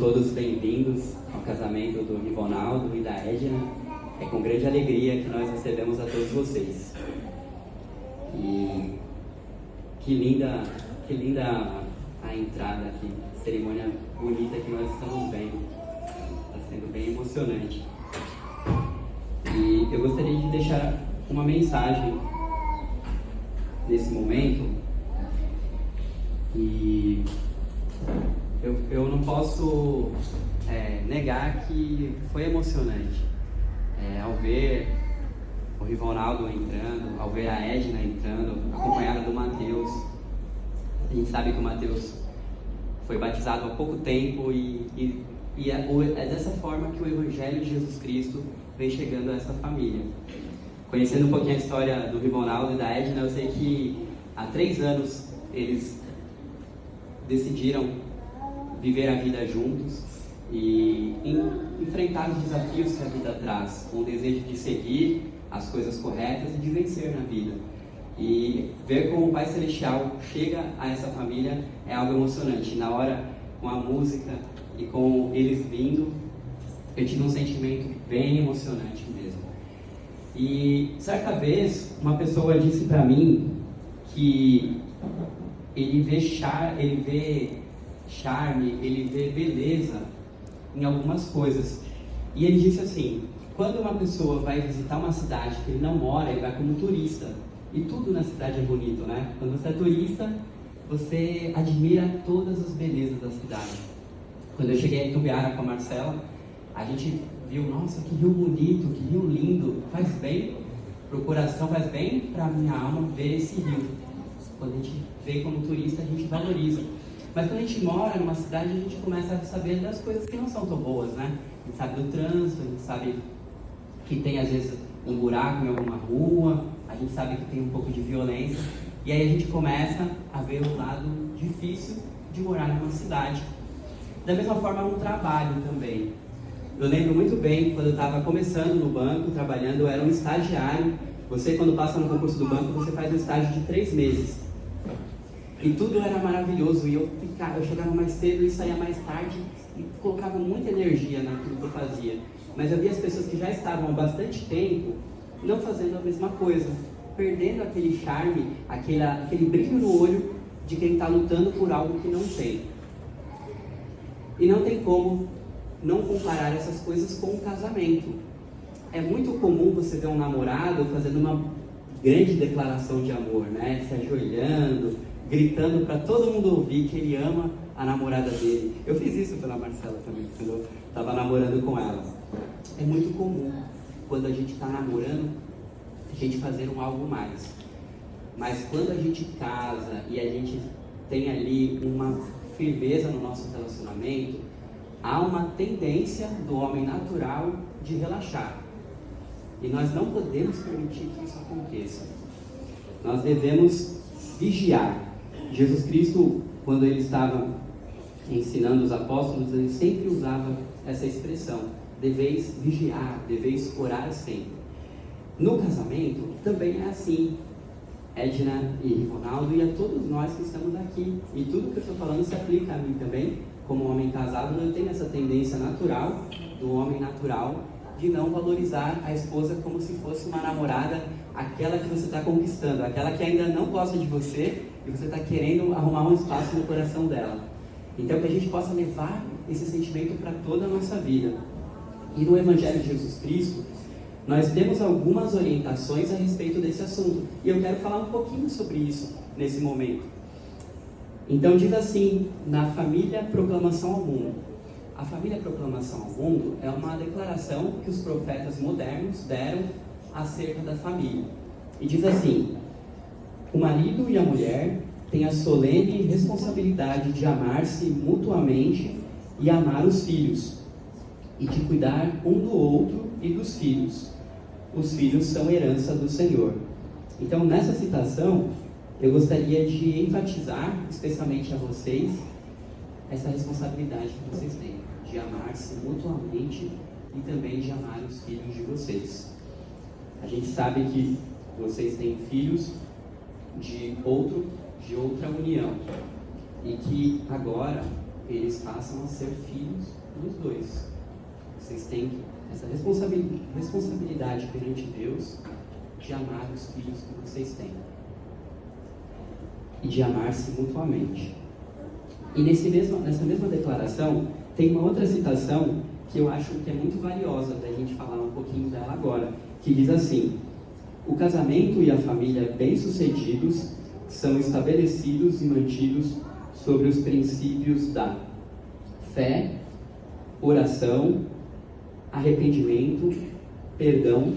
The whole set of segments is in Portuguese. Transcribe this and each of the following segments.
Todos bem-vindos ao casamento do Rivonaldo e da Edna. É com grande alegria que nós recebemos a todos vocês. E que linda a entrada aqui, cerimônia bonita que nós estamos vendo. Está sendo bem emocionante. E eu gostaria de deixar uma mensagem nesse momento. E eu não posso negar que foi emocionante ao ver o Rivonaldo entrando, ao ver a Edna entrando, acompanhada do Mateus. A gente sabe que o Mateus foi batizado há pouco tempo e é dessa forma que o Evangelho de Jesus Cristo vem chegando a essa família. Conhecendo um pouquinho a história do Rivonaldo e da Edna, eu sei que há 3 anos eles decidiram viver a vida juntos e enfrentar os desafios que a vida traz, com o desejo de seguir as coisas corretas e de vencer na vida. E ver como o Pai Celestial chega a essa família é algo emocionante. Na hora, com a música e com eles vindo, eu tive um sentimento bem emocionante mesmo. E certa vez, uma pessoa disse para mim que ele vê charme, ele vê beleza em algumas coisas. E ele disse assim: quando uma pessoa vai visitar uma cidade que ele não mora, ele vai como turista. E tudo na cidade é bonito, né? Quando você é turista, você admira todas as belezas da cidade. Quando eu cheguei em Itumbiara com a Marcela, a gente viu, nossa, que rio bonito, que rio lindo. Faz bem pro coração, faz bem pra minha alma ver esse rio. Quando a gente vem como turista, a gente valoriza. Mas quando a gente mora numa cidade, a gente começa a saber das coisas que não são tão boas, né? A gente sabe do trânsito, a gente sabe que tem às vezes um buraco em alguma rua, a gente sabe que tem um pouco de violência. E aí a gente começa a ver o lado difícil de morar numa cidade. Da mesma forma no trabalho também. Eu lembro muito bem, quando eu estava começando no banco, trabalhando, eu era um estagiário. Você, quando passa no concurso do banco, você faz um estágio de 3 meses. E tudo era maravilhoso, e eu chegava mais cedo e saía mais tarde e colocava muita energia naquilo que eu fazia. Mas eu via as pessoas que já estavam há bastante tempo não fazendo a mesma coisa, perdendo aquele charme, aquele brilho no olho de quem está lutando por algo que não tem. E não tem como não comparar essas coisas com o casamento. É muito comum você ver um namorado fazendo uma grande declaração de amor, né? Se ajoelhando, gritando para todo mundo ouvir que ele ama a namorada dele. Eu fiz isso pela Marcela também, quando eu estava namorando com ela. É muito comum, quando a gente está namorando, a gente fazer um algo mais. Mas quando a gente casa e a gente tem ali uma firmeza no nosso relacionamento, há uma tendência do homem natural de relaxar. E nós não podemos permitir que isso aconteça. Nós devemos vigiar. Jesus Cristo, quando ele estava ensinando os apóstolos, ele sempre usava essa expressão: deveis vigiar, deveis orar sempre. No casamento também é assim. Edna e Rivonaldo e a todos nós que estamos aqui. E tudo que eu estou falando se aplica a mim também. Como homem casado, eu tenho essa tendência natural, do homem natural, de não valorizar a esposa como se fosse uma namorada, aquela que você está conquistando, aquela que ainda não gosta de você e você está querendo arrumar um espaço no coração dela. Então, que a gente possa levar esse sentimento para toda a nossa vida. E no Evangelho de Jesus Cristo, nós temos algumas orientações a respeito desse assunto. E eu quero falar um pouquinho sobre isso nesse momento. Então, diz assim, na família Proclamação ao Mundo. A família Proclamação ao Mundo é uma declaração que os profetas modernos deram acerca da família. E diz assim: o marido e a mulher têm a solene responsabilidade de amar-se mutuamente e amar os filhos, e de cuidar um do outro e dos filhos. Os filhos são herança do Senhor. Então, nessa citação, eu gostaria de enfatizar, especialmente a vocês, essa responsabilidade que vocês têm, de amar-se mutuamente e também de amar os filhos de vocês. A gente sabe que vocês têm filhos de outra união, e que agora eles passam a ser filhos dos dois. Vocês têm essa responsabilidade perante Deus de amar os filhos que vocês têm e de amar-se mutuamente. E nessa mesma declaração tem uma outra citação que eu acho que é muito valiosa para a gente falar um pouquinho dela agora, que diz assim: o casamento e a família bem-sucedidos são estabelecidos e mantidos sobre os princípios da fé, oração, arrependimento, perdão,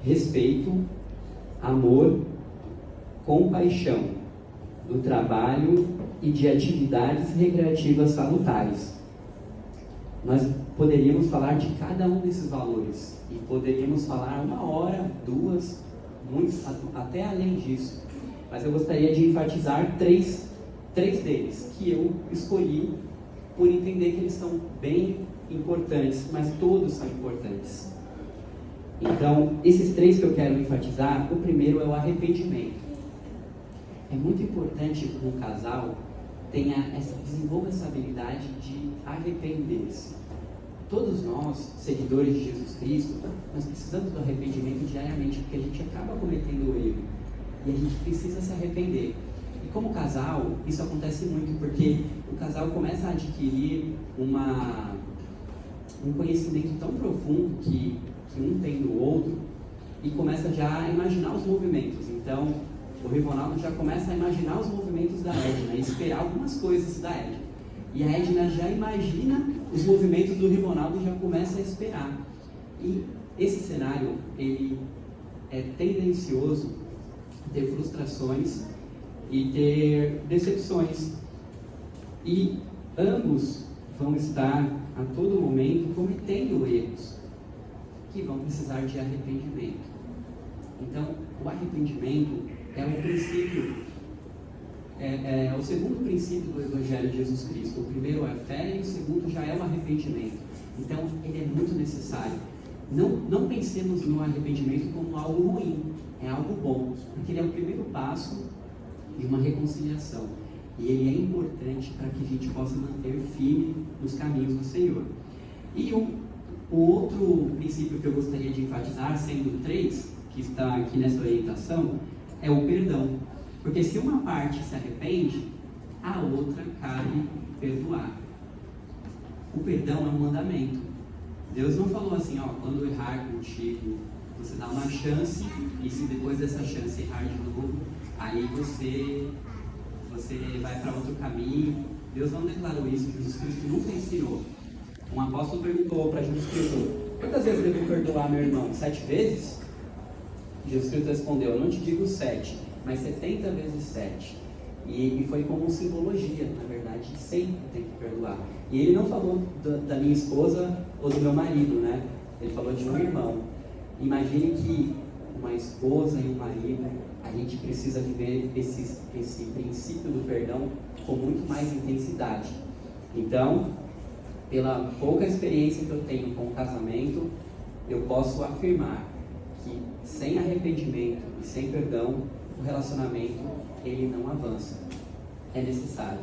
respeito, amor, compaixão, do trabalho e de atividades recreativas salutares. Nós poderíamos falar de cada um desses valores e poderíamos falar 1 hora, 2, até além disso. Mas eu gostaria de enfatizar três deles que eu escolhi por entender que eles são bem importantes, mas todos são importantes. Então, esses 3 que eu quero enfatizar, o primeiro é o arrependimento. É muito importante que um casal desenvolva essa habilidade de arrepender-se. Todos nós, seguidores de Jesus Cristo, nós precisamos do arrependimento diariamente, porque a gente acaba cometendo o erro e a gente precisa se arrepender. E como casal, isso acontece muito porque o casal começa a adquirir um conhecimento tão profundo que um tem do outro e começa já a imaginar os movimentos. Então, o Rivonaldo já começa a imaginar os movimentos da Edna e esperar algumas coisas da Edna. E a Edna já imagina os movimentos do Rivonaldo e já começa a esperar. E esse cenário, ele é tendencioso a ter frustrações e ter decepções. E ambos vão estar a todo momento cometendo erros que vão precisar de arrependimento. Então, o arrependimento é um princípio, é o segundo princípio do Evangelho de Jesus Cristo. O primeiro é a fé e o segundo já é o arrependimento. Então, ele é muito necessário. Não pensemos no arrependimento como algo ruim, é algo bom, porque ele é o primeiro passo de uma reconciliação. E ele é importante para que a gente possa manter firme nos caminhos do Senhor. E o outro princípio que eu gostaria de enfatizar, sendo 3, que está aqui nessa orientação, é o perdão. Porque se uma parte se arrepende, a outra cabe perdoar. O perdão é um mandamento. Deus não falou assim, quando eu errar contigo, você dá uma chance, e se depois dessa chance errar de novo, aí você vai para outro caminho. Deus não declarou isso, Jesus Cristo nunca ensinou. Um apóstolo perguntou para Jesus Cristo: quantas vezes eu devo perdoar meu irmão? 7 vezes? Jesus Cristo respondeu: eu não te digo 7, mas 70 vezes 7. E foi como simbologia, na verdade, sempre tem que perdoar. E ele não falou da minha esposa ou do meu marido, né? Ele falou de um irmão. Imagine que uma esposa e um marido, a gente precisa viver esse princípio do perdão com muito mais intensidade. Então, pela pouca experiência que eu tenho com o casamento, eu posso afirmar que sem arrependimento e sem perdão, o relacionamento ele não avança. É necessário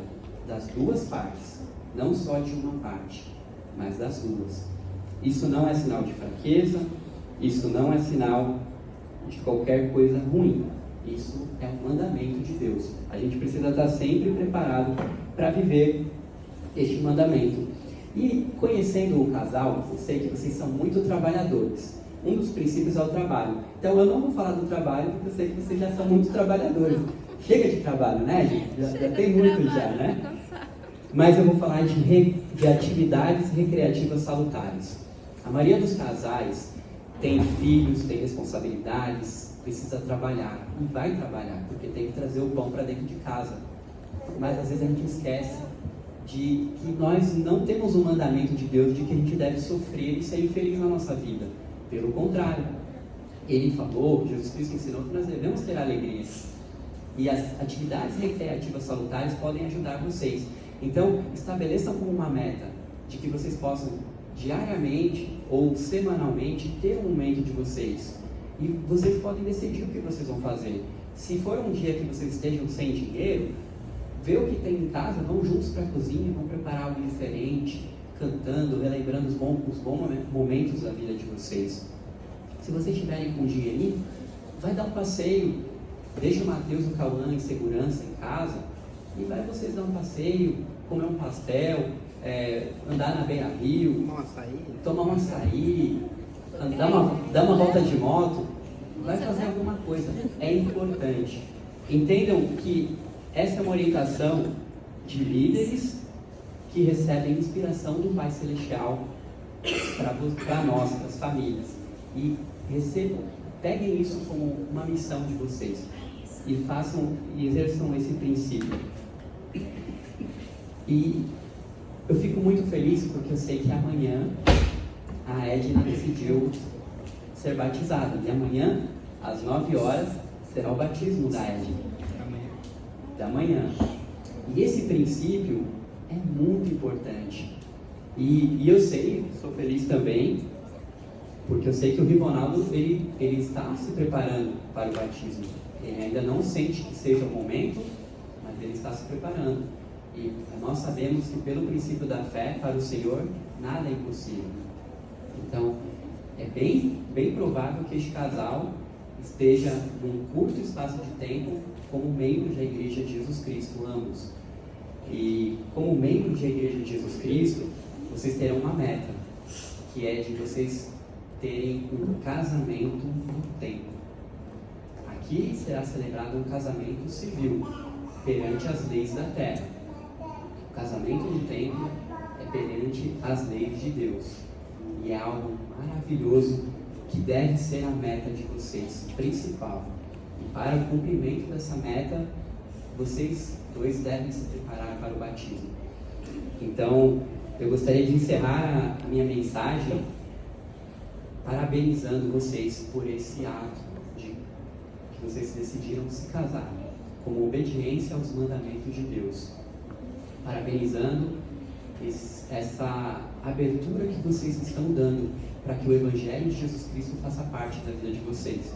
das duas partes, não só de uma parte, mas das duas. Isso não é sinal de fraqueza, isso não é sinal de qualquer coisa ruim. Isso é um mandamento de Deus. A gente precisa estar sempre preparado para viver este mandamento. E conhecendo o casal, eu sei que vocês são muito trabalhadores. Um dos princípios é o trabalho. Então eu não vou falar do trabalho, porque eu sei que vocês já são muito trabalhadores. Chega de trabalho, né, gente? Já tem muito já, né? Mas eu vou falar de atividades recreativas salutares. A maioria dos casais tem filhos, tem responsabilidades, precisa trabalhar. E vai trabalhar, porque tem que trazer o pão para dentro de casa. Mas às vezes a gente esquece de que nós não temos um mandamento de Deus de que a gente deve sofrer e ser infeliz na nossa vida. Pelo contrário, Ele falou, Jesus Cristo ensinou que nós devemos ter alegria. E as atividades recreativas salutares podem ajudar vocês. Então, estabeleçam como uma meta de que vocês possam diariamente ou semanalmente ter um momento de vocês. E vocês podem decidir o que vocês vão fazer. Se for um dia que vocês estejam sem dinheiro, vê o que tem em casa, vão juntos para a cozinha, vão preparar algo diferente, cantando, relembrando os bons momentos da vida de vocês. Se vocês estiverem com dinheirinho, vai dar um passeio, deixa o Matheus e o Cauã em segurança em casa, e vai vocês dar um passeio, comer um pastel, andar na beira-rio, tomar um açaí, dar uma volta de moto, vai fazer alguma coisa, é importante. Entendam que essa é uma orientação de líderes que recebem inspiração do Pai Celestial para nós, para as famílias. E peguem isso como uma missão de vocês e façam e exerçam esse princípio. E eu fico muito feliz porque eu sei que amanhã a Edna decidiu ser batizada. E amanhã, às 9 horas, será o batismo da Edna. Da manhã. E esse princípio é muito importante. E eu sei, sou feliz também, porque eu sei que o Rivonaldo, ele está se preparando para o batismo. Ele ainda não sente que seja o momento, mas ele está se preparando. E nós sabemos que pelo princípio da fé, para o Senhor, nada é impossível. Então, é bem provável que este casal esteja num curto espaço de tempo como membros da Igreja de Jesus Cristo, ambos. E como membros da Igreja de Jesus Cristo, vocês terão uma meta, que é de vocês terem um casamento no tempo. Aqui será celebrado um casamento civil, perante as leis da terra. O casamento no templo é perante as leis de Deus. E é algo maravilhoso que deve ser a meta de vocês, principal. E para o cumprimento dessa meta, vocês dois devem se preparar para o batismo. Então, eu gostaria de encerrar a minha mensagem parabenizando vocês por esse ato de que vocês decidiram se casar, como obediência aos mandamentos de Deus. Parabenizando essa abertura que vocês estão dando para que o Evangelho de Jesus Cristo faça parte da vida de vocês.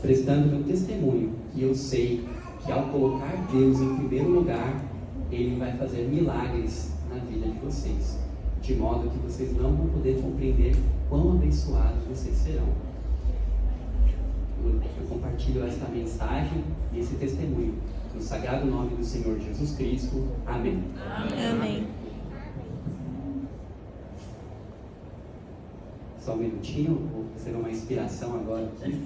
Prestando meu testemunho, que eu sei que ao colocar Deus em primeiro lugar, Ele vai fazer milagres na vida de vocês, de modo que vocês não vão poder compreender quão abençoados vocês serão. Eu compartilho esta mensagem e esse testemunho no sagrado nome do Senhor Jesus Cristo. Amém. Amém. Só um minutinho, vou receber uma inspiração agora aqui.